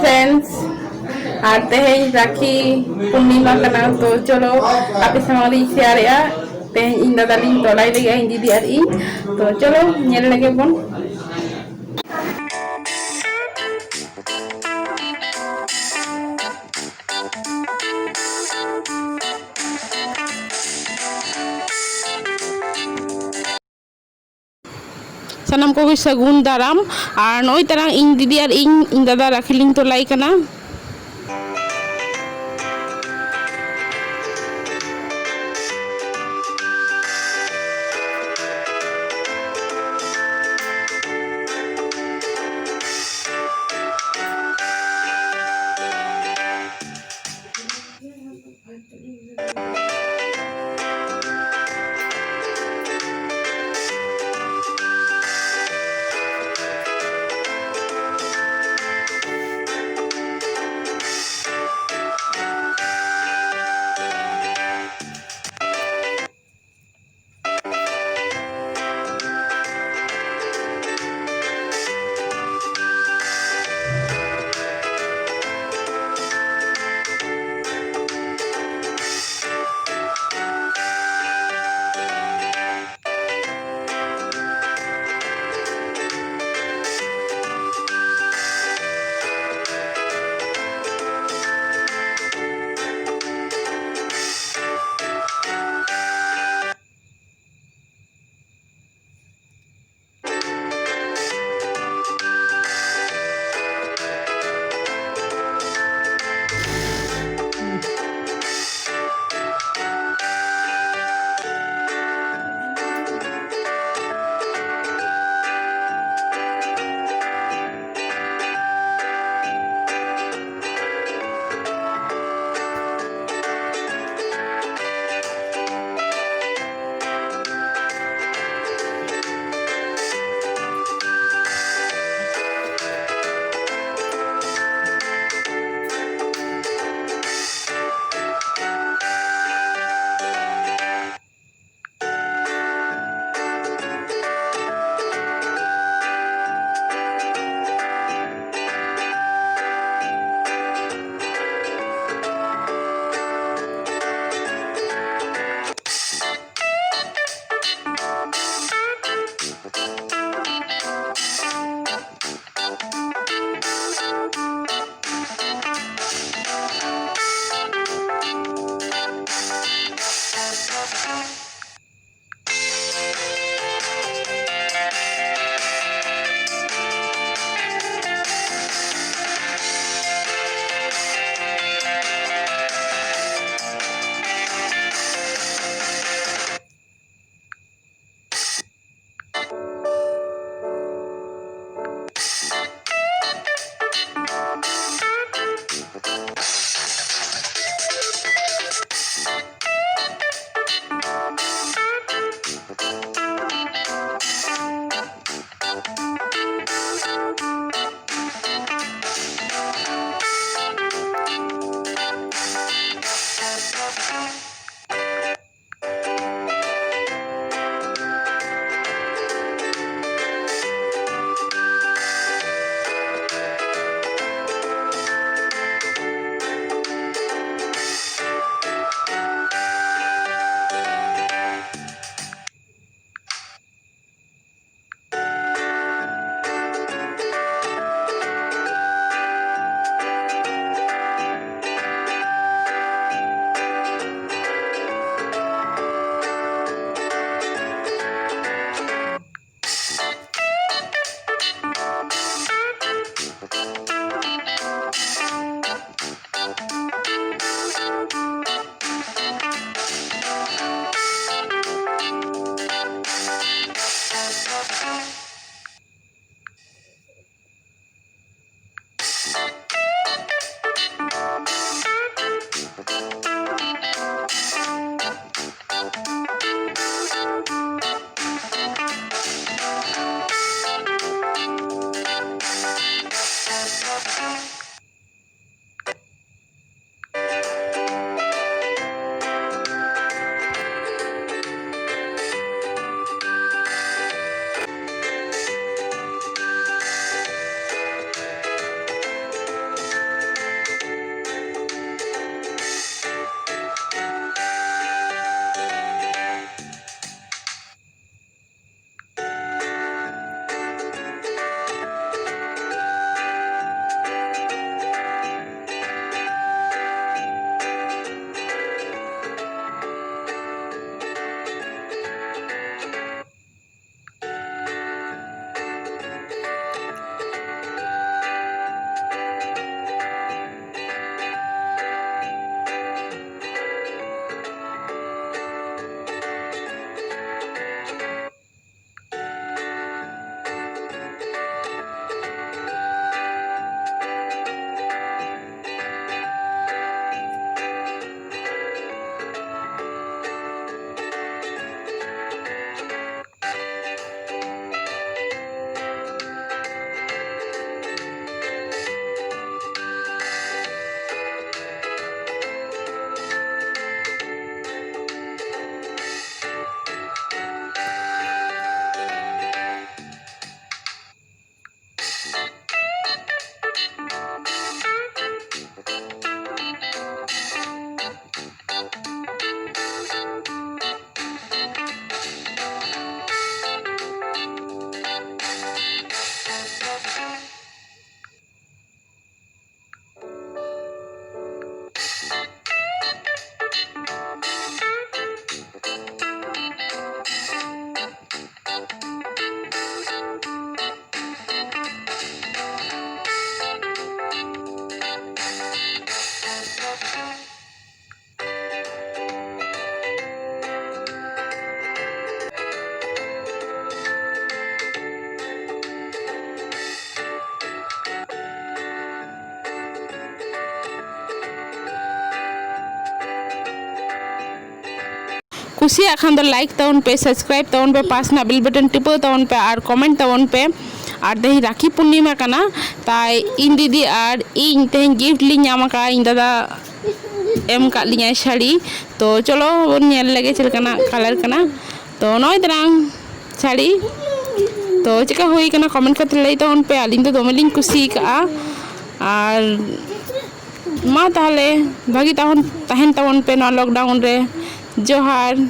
Friends आते हैं राखी पूर्णिमा कना तो चलो आप समाली शेयर तेज इन दादा लिंग तोलाई लगे इन दीदी और इन तो चलो नेल लगे बन सनम को सगुन दाराम और नई तरह इन दीदी और इन दादा राखी लिंग तोलाई कना कुसिया खान दो लाइक तवन पे, सब्सक्राइब तवन पे, पास ना बिल बटन टिपो तवन पे और कमेंट तवन पे। और तेज राखी पूर्णिमा कना ताई इन दीदी और इन तेज गिफ्ट ली नाम का इन दादा एम का लिया शाड़ी। तो चलो नेल लगे चलकना कलर कना तो नय तरंग शाड़ी तो चिका हुई कना कमेंट करते लई तवन पे। आलिंग तो दोमे लिंग कुसी का और मा ताहले भागी तवन तहन तवन पे ना लॉकडाउन रे जोहार।